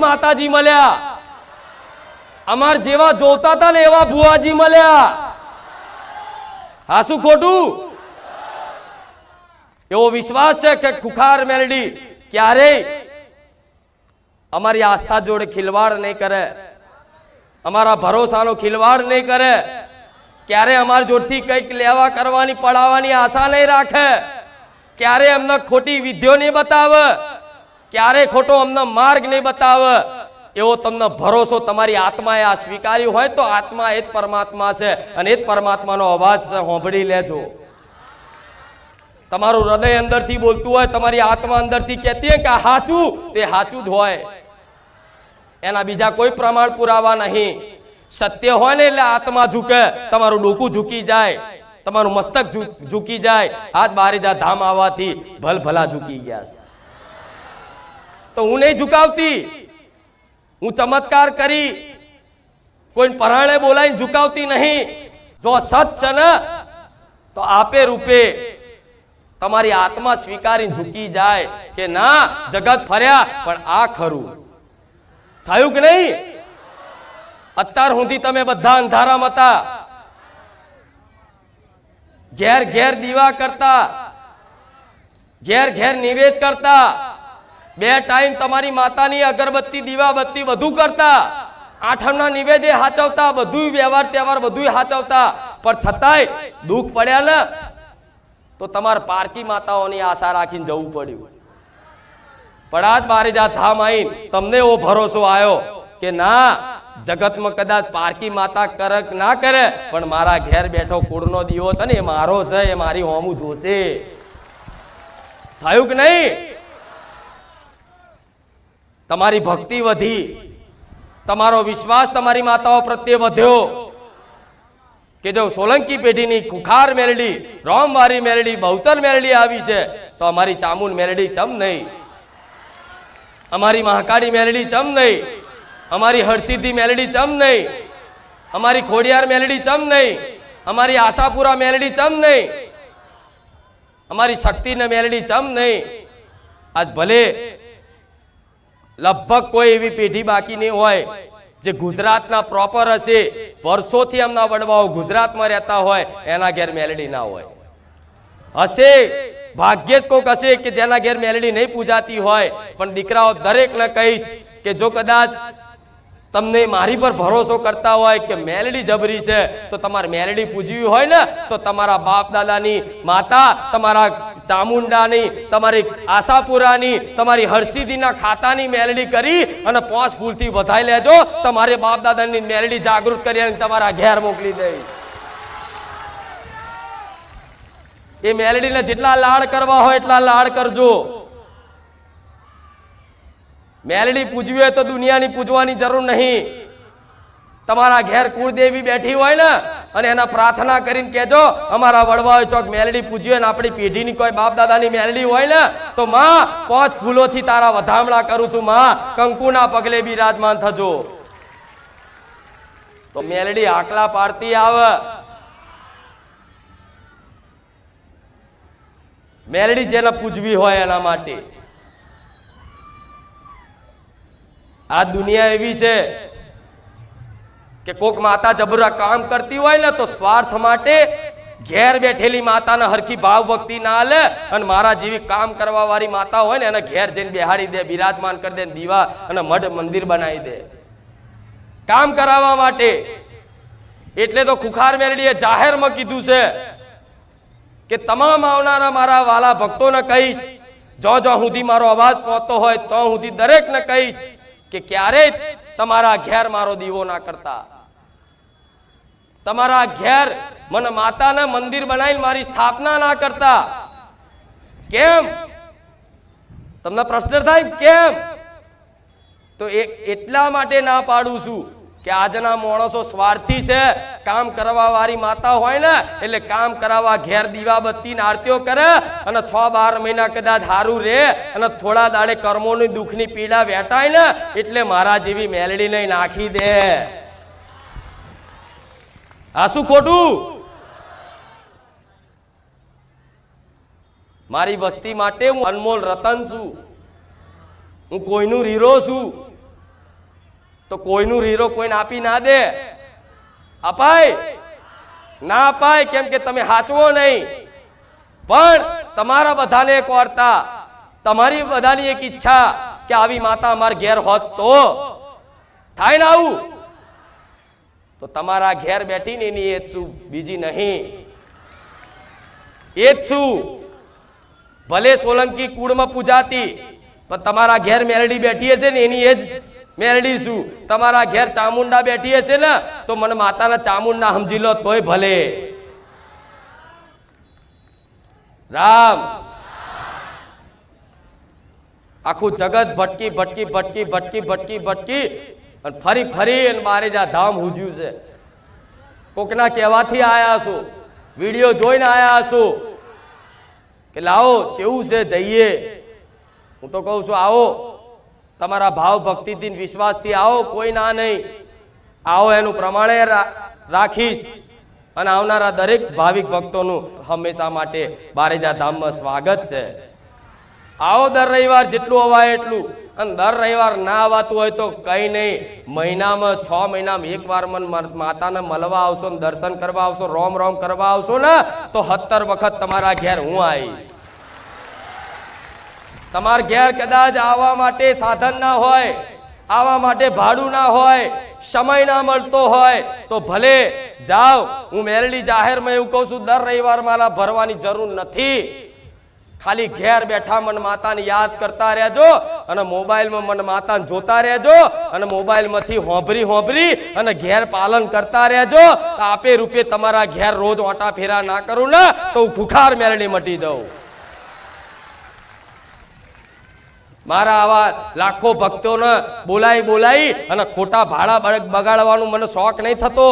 માતાજી મળ્યા, અમાર જેવા જોતા હતા ને એવા ભુવાજી મળ્યા. હા શું ખોટું? એવો વિશ્વાસ છે કે ખુખાર મેલડી ક્યારેય અમારી આસ્થા જોડે ખિલવાડ નહીં કરે, અમારા ભરોસાનો ખિલવાડ નહીં કરે, ક્યારે અમારા જોડથી કંઈક લેવા કરવાની પડાવવાની આશા નહીં રાખે, ક્યારે અમને ખોટી વિધિઓ નહીં બતાવે, ક્યારે ખોટો અમને માર્ગ નહીં બતાવે. એવો તમને ભરોસો તમારી આત્માએ આ સ્વીકાર્યું હોય તો આત્મા એ જ પરમાત્મા છે અને એ જ પરમાત્માનો અવાજ છે. સાંભળી લેજો. તમારું હૃદય અંદરથી બોલતું હોય, તમારી આત્મા અંદરથી કહેતી હોય કે આ સાચું, તે સાચું જ હોય. એના બીજા કોઈ પ્રમાણ પુરાવા નહીં. સત્ય હોય ને એટલે આત્મા ઝૂકે, તમારું ડોકું ઝૂકી જાય, તમારું મસ્તક ઝૂકી જાય. હાથ બારીજા ધામ આવવાથી ભલભલા ઝૂકી ગયા છે. તો હું નહીં ઝુકાવતી, હું ચમત્કાર કરી કોઈ પરાણે બોલાઈને ઝુકાવતી નહીં. જો સત છે ને તો આપે રૂપે તમારી આત્મા સ્વીકારીને ઝૂકી જાય કે ના જગત ફર્યા પણ આ ખરું. થયું કે નહીં? અત્યાર સુધી તમે બધા અંધારામાં હતા, ઘેર ઘેર દીવા કરતા, ઘેર ઘેર નિવેદ કરતા, 2 ટાઈમ તમારી માતાની અગરબત્તી દીવાબત્તી બધું કરતા, આઠમના નિવેદે હાચવતા, બધું વ્યવહાર તહેવાર બધું હાચવતા, પણ છતાંય દુઃખ પડ્યા ને તો તમારે પારકી માતાઓની આશા રાખીને જવું પડ્યું. પણ આજ બારીજા ધામ આવીને તમને એવો ભરોસો આવ્યો કે ના જગતમાં કદાચ પારકી માતા કરે ના કરે પણ મારા ઘેર બેઠો કુળનો દીવો છે ને એ મારો છે, એ મારી હોમું જોશે. થયું કે નહીં? તમારી ભક્તિ વધી, તમારો વિશ્વાસ તમારી માતાઓ પ્રત્યે વધ્યો કે જો સોલંકી પેઢીની ખુખાર મેલડી, રોમવારી મેલડી, બહુચર મેલડી આવી છે તો અમારી ચામુંડ મેલડી ચમ નહીં, અમારી મહાકાળી મેલડી ચમ નહીં, અમારી હરસિદ્ધિ મેલડી ચમ નહીં, અમારી ખોડિયાર મેલડી ચમ નહીં, અમારી આશાપુરા મેલડી ચમ નહીં, અમારી શક્તિને મેલડી ચમ નહીં. આજ ભલે લગભગ કોઈ એવી પેઢી બાકી નહીં હોય જે ગુજરાતના પ્રોપર હશે, વર્ષોથી એમના વડવાઓ ગુજરાતમાં રહેતા હોય, એના ઘેર મેલડી ના હોય. હશે ભાગ્યે જ કોક હશે કે જેના ઘેર મેલડી નહીં પૂજાતી હોય. પણ દીકરાઓ દરેકને કહીશ કે જો કદાચ તમને મારી પર ભરોસો કરતા હોય કે મેલડી જબરી છે તો તમારે મેલડી પૂજવી હોય ને તો તમારા બાપ દાદાની માતા, તમારા ચામુંડાની, તમારી આશાપુરાની, તમારી હરસિદ્ધિના ખાતાની મેલડી કરી અને 5 ફૂલથી વધાઈ લેજો. તમારે બાપ દાદાની મેલડી જાગૃત કરી અને તમારા ઘેર મોકલી દે. એ મેલડીને જેટલા લાડ કરવા હોય એટલા લાડ કરજો. મેલડી પૂજવી હોય તો દુનિયાની પૂજવાની જરૂર નહીં. તમારા ઘેર કુળદેવી બેઠી હોય ને અને એના પ્રાર્થના કરીને કહેજો અમારા વડવાઓ ચોક મેલડી પૂજ્યો ને આપણી પેઢીની કોઈ બાપ દાદાની મેલડી હોય ને તો માં 5 ફૂલોથી તારા વધામણા કરું છું, માં કંકુના પગલે બિરાજમાન થજો. તો મેલડી આકલા પાડતી આવે. મેલડી જેને પૂજવી હોય એના માટે. આ દુનિયા એવી છે કે કોક માતા જબરા કામ કરતી હોય ને તો સ્વાર્થ માટે ઘેર બેઠેલી માતાને હરખી ભાવ ભક્તિ ના આલે અને મારા જેવી કામ કરવા વાળી માતા હોય ને એને ઘેર જઈને બેહાડી દે, બિરાજમાન કરી દે, દીવા અને મઢ મંદિર બનાવી દે કામ કરાવવા માટે. એટલે તો ખુખાર મેલડીએ જાહેરમાં કીધું છે કે તમામ આવનારા મારા વાલા ભક્તોને કહીશ, જો સુધી મારો અવાજ પહોંચતો હોય તો સુધી દરેકને કહીશ કે ક્યારેય તમારા ઘેર મારો દીવો ના કરતા, તમારા ઘેર મને માતાને મંદિર બનાવીને મારી સ્થાપના ના કરતા. કેમ? તમને પ્રશ્ન થાય કેમ? તો એટલા માટે ના પાડું છું કે આજના માણસો સ્વાર્થી છે. કામ કરવા વાળી માતા હોય ને એટલે કામ કરાવવા ઘેર દીવાબત્તી ને આરતીઓ કરે અને 6-12 મહિના કદાચ હારું રે અને થોડા દાડે કર્મોની દુઃખની પીડા વેટાય ને એટલે મારા જેવી મેલડી નહીં નાખી દે. આ શું ખોટું? મારી વસ્તી માટે હું અનમોલ રતન છું, હું કોઈનું હીરો છું. તો કોઈનું હીરો કોઈને આપી ના દે. અપાય ના અપાય, કેમ કે તમે હાચવો નહીં. પણ તમારા બધાને એક વાર્તા, તમારી બધાની એક ઈચ્છા કે આવી માતા અમાર ઘેર હોત તો થાય ને આવું, તો તમારા ઘેર બેઠી ને એની એ શું બીજી નહીં, એ જ શું, ભલે સોલંકી કુળમાં પૂજાતી પણ તમારા ઘેર મેરડી બેઠી હશે ને એની એ જ મેરડી શું. તમારા ઘેર ચામુંડા બેઠી હશે ને તો મને માતાના ચામુંડા સમજી લો તોય ભલે. રામ. આખું જગત ભટકી ભટકી ભટકી ભટકી ભટકી ભટકી અને ફરી ફરી અને બારેજા ધામ હુજ્યું છે. કોકના કહેવાથી આયા છો, વિડીયો જોઈને આયા છો કે લાવો કેવું છે જઈએ. હું તો કહું છું આવો, તમારા ભાવ ભક્તિથી વિશ્વાસથી આવો, કોઈ ના નહીં. આવો એનું પ્રમાણે રાખીશ અને આવનારા દરેક ભાવિક ભક્તોનું હંમેશા માટે બારેજા ધામમાં સ્વાગત છે. આવો દર રવિવાર જેટલું અવાય એટલું. અને દર રવિવાર ના આવતું હોય તો કઈ નહીં, મહિનામાં 6 મહિનામાં એક વાર માતાને મળવા આવશો ને દર્શન કરવા આવશો, રોમ રોમ કરવા આવશો ને તો 70 વખત તમારા ઘેર હું આવીશ. તમારા ઘેર કદાચ આવવા માટે સાધન ના હોય, આવવા માટે ભાડું ના હોય, સમય ના મળતો હોય તો ભલે જાઓ. હું મેરડી જાહેરમાં એવું કહું છું, દર રવિવાર મારા ભરવાની જરૂર નથી. ખાલી ઘેર બેઠા મન માતાને યાદ કરતા રહેજો અને મોબાઈલમાં મન માતાને જોતા રહેજો અને મોબાઈલમાંથી હોંભરી અને ઘેર પાલન કરતા રહેજો. આપે રૂપે તમારા ઘેર રોજ ઓટા ફેરા ના કરું ને તો હું ખુખાર મેરડી મટી દઉં. મારા આવા લાખો ભક્તોને બોલાઈ અને ખોટા ભાડા બગાડવાનું મને શોખ નહીં થતો.